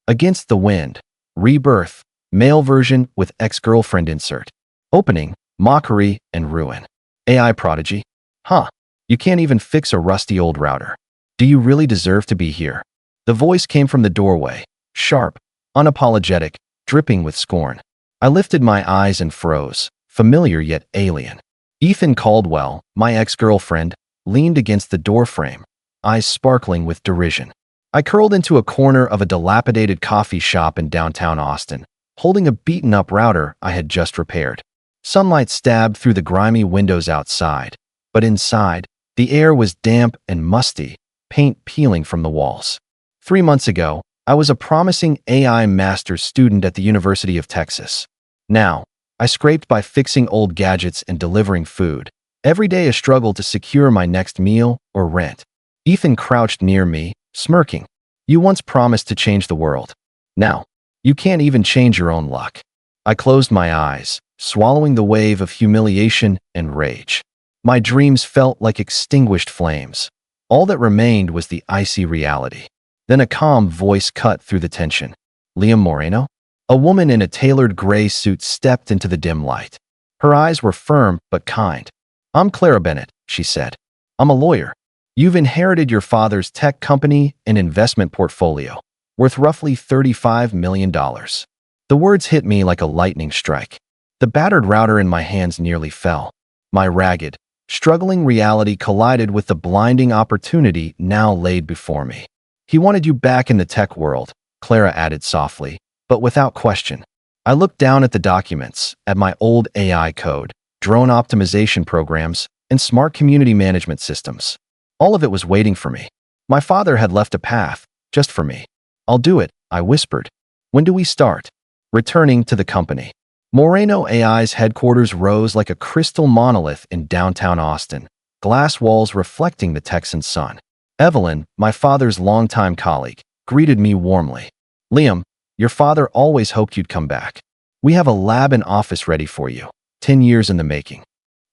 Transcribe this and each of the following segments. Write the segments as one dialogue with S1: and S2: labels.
S1: Against the Wind, Rebirth, male version with ex-girlfriend insert. Opening, mockery and ruin. AI prodigy? Huh. You can't even fix a rusty old router. Do you really deserve to be here? The voice came from the doorway, sharp, unapologetic, dripping with scorn. I lifted my eyes and froze, familiar yet alien. Ethan Caldwell, my ex-girlfriend, leaned against the doorframe, eyes sparkling with derision. I curled into a corner of a dilapidated coffee shop in downtown Austin, holding a beaten-up router I had just repaired. Sunlight stabbed through the grimy windows outside, but inside, the air was damp and musty, paint peeling from the walls. 3 months ago, I was a promising AI master's student at the University of Texas. Now, I scraped by fixing old gadgets and delivering food, every day a struggle to secure my next meal or rent. Ethan crouched near me, smirking. You once promised to change the world. Now, you can't even change your own luck. I closed my eyes, swallowing the wave of humiliation and rage. My dreams felt like extinguished flames. All that remained was the icy reality. Then a calm voice cut through the tension. Liam Moreno? A woman in a tailored gray suit stepped into the dim light. Her eyes were firm but kind. I'm Clara Bennett, she said. I'm a lawyer. You've inherited your father's tech company and investment portfolio, worth roughly $35 million. The words hit me like a lightning strike. The battered router in my hands nearly fell. My ragged, struggling reality collided with the blinding opportunity now laid before me. He wanted you back in the tech world, Clara added softly, but without question. I looked down at the documents, at my old AI code, drone optimization programs, and smart community management systems. All of it was waiting for me. My father had left a path, just for me. I'll do it, I whispered. When do we start? Returning to the company. Moreno AI's headquarters rose like a crystal monolith in downtown Austin, glass walls reflecting the Texan sun. Evelyn, my father's longtime colleague, greeted me warmly. Liam, your father always hoped you'd come back. We have a lab and office ready for you, 10 years in the making.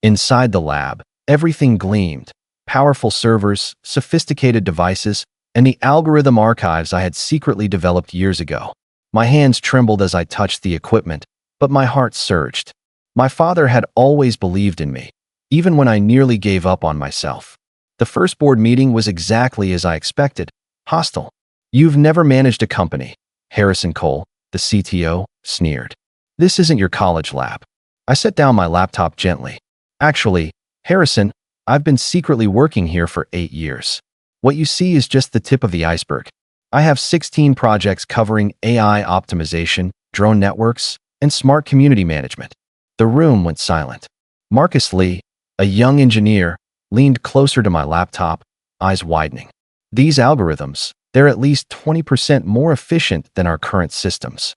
S1: Inside the lab, everything gleamed. Powerful servers, sophisticated devices, and the algorithm archives I had secretly developed years ago. My hands trembled as I touched the equipment, but my heart surged. My father had always believed in me, even when I nearly gave up on myself. The first board meeting was exactly as I expected, hostile. You've never managed a company, Harrison Cole, the CTO, sneered. This isn't your college lab. I set down my laptop gently. Actually, Harrison, I've been secretly working here for 8 years. What you see is just the tip of the iceberg. I have 16 projects covering AI optimization, drone networks, and smart community management. The room went silent. Marcus Lee, a young engineer, leaned closer to my laptop, eyes widening. These algorithms, they're at least 20% more efficient than our current systems.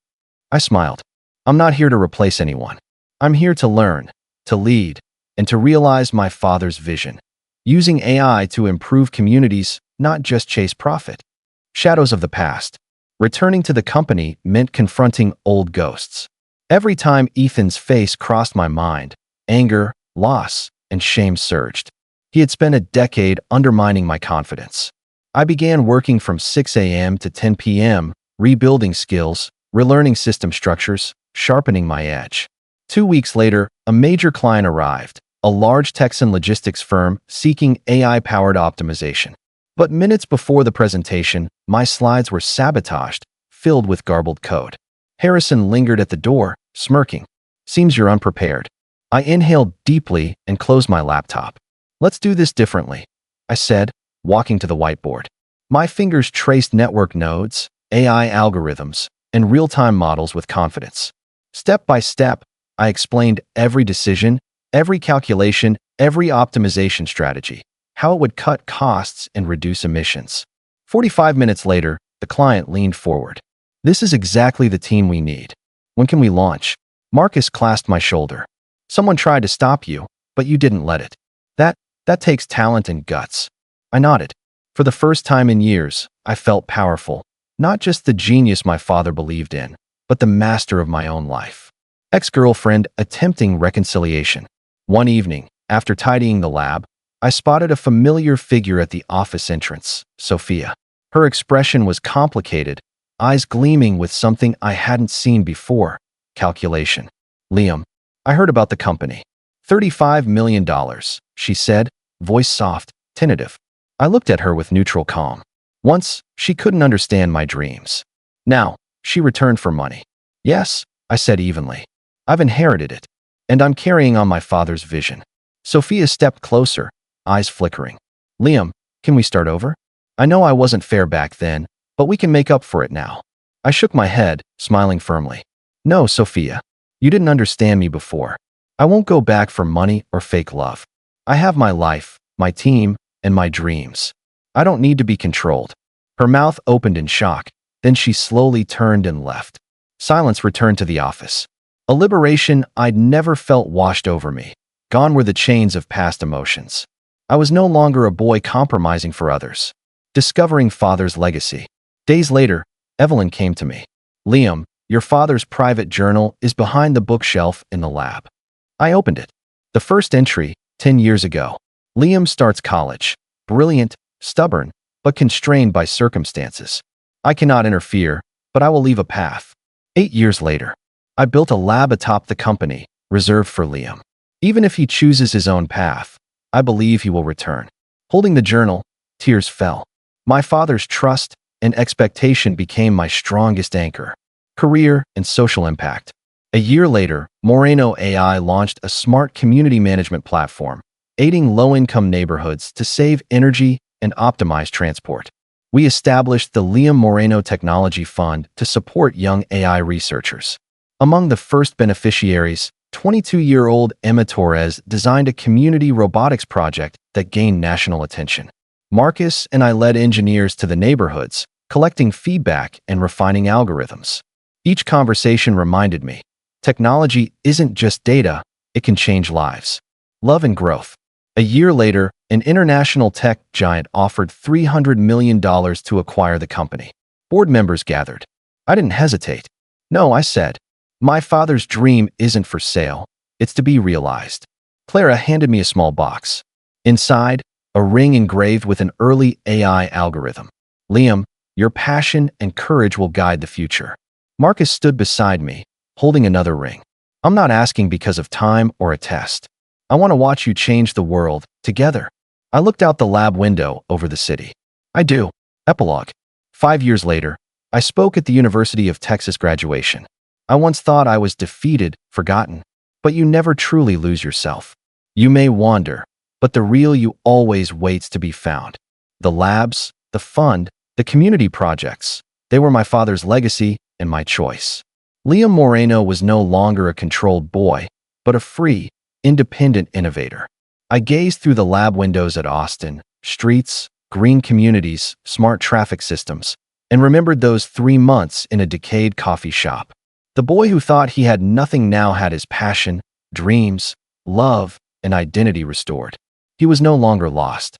S1: I smiled. I'm not here to replace anyone. I'm here to learn, to lead, and to realize my father's vision, using AI to improve communities, not just chase profit. Shadows of the past. Returning to the company meant confronting old ghosts. Every time Ethan's face crossed my mind, anger, loss, and shame surged. He had spent a decade undermining my confidence. I began working from 6 a.m. to 10 p.m., rebuilding skills, relearning system structures, sharpening my edge. 2 weeks later, a major client arrived, a large Texan logistics firm seeking AI-powered optimization. But minutes before the presentation, my slides were sabotaged, filled with garbled code. Harrison lingered at the door, smirking. Seems you're unprepared. I inhaled deeply and closed my laptop. Let's do this differently, I said, walking to the whiteboard. My fingers traced network nodes, AI algorithms, and real-time models with confidence. Step by step, I explained every decision, every calculation, every optimization strategy, how it would cut costs and reduce emissions. 45 minutes later, the client leaned forward. This is exactly the team we need. When can we launch? Marcus clasped my shoulder. Someone tried to stop you, but you didn't let it. That takes talent and guts. I nodded. For the first time in years, I felt powerful, not just the genius my father believed in, but the master of my own life. Ex-girlfriend attempting reconciliation. One evening, after tidying the lab, I spotted a familiar figure at the office entrance, Sophia. Her expression was complicated, eyes gleaming with something I hadn't seen before. Calculation. Liam, I heard about the company. $35 million, she said, voice soft, tentative. I looked at her with neutral calm. Once, she couldn't understand my dreams. Now, she returned for money. Yes, I said evenly. I've inherited it, and I'm carrying on my father's vision. Sophia stepped closer, eyes flickering. Liam, can we start over? I know I wasn't fair back then, but we can make up for it now. I shook my head, smiling firmly. No, Sophia. You didn't understand me before. I won't go back for money or fake love. I have my life, my team, and my dreams. I don't need to be controlled. Her mouth opened in shock, then she slowly turned and left. Silence returned to the office. A liberation I'd never felt washed over me. Gone were the chains of past emotions. I was no longer a boy compromising for others. Discovering father's legacy. Days later, Evelyn came to me. Liam, your father's private journal is behind the bookshelf in the lab. I opened it. The first entry, 10 years ago. Liam starts college. Brilliant, stubborn, but constrained by circumstances. I cannot interfere, but I will leave a path. 8 years later, I built a lab atop the company, reserved for Liam. Even if he chooses his own path, I believe he will return. Holding the journal, tears fell. My father's trust and expectation became my strongest anchor. Career and social impact. A year later, Moreno AI launched a smart community management platform, aiding low-income neighborhoods to save energy and optimize transport. We established the Liam Moreno Technology Fund to support young AI researchers. Among the first beneficiaries, 22-year-old Emma Torres designed a community robotics project that gained national attention. Marcus and I led engineers to the neighborhoods, collecting feedback and refining algorithms. Each conversation reminded me, technology isn't just data, it can change lives. Love and growth. A year later, an international tech giant offered $300 million to acquire the company. Board members gathered. I didn't hesitate. No, I said. My father's dream isn't for sale, it's to be realized. Clara handed me a small box. Inside, a ring engraved with an early AI algorithm. Liam, your passion and courage will guide the future. Marcus stood beside me, holding another ring. I'm not asking because of time or a test. I want to watch you change the world, together. I looked out the lab window over the city. I do. Epilogue. 5 years later, I spoke at the University of Texas graduation. I once thought I was defeated, forgotten, but you never truly lose yourself. You may wander, but the real you always waits to be found. The labs, the fund, the community projects, they were my father's legacy and my choice. Liam Moreno was no longer a controlled boy, but a free, independent innovator. I gazed through the lab windows at Austin, streets, green communities, smart traffic systems, and remembered those 3 months in a decayed coffee shop. The boy who thought he had nothing now had his passion, dreams, love, and identity restored. He was no longer lost.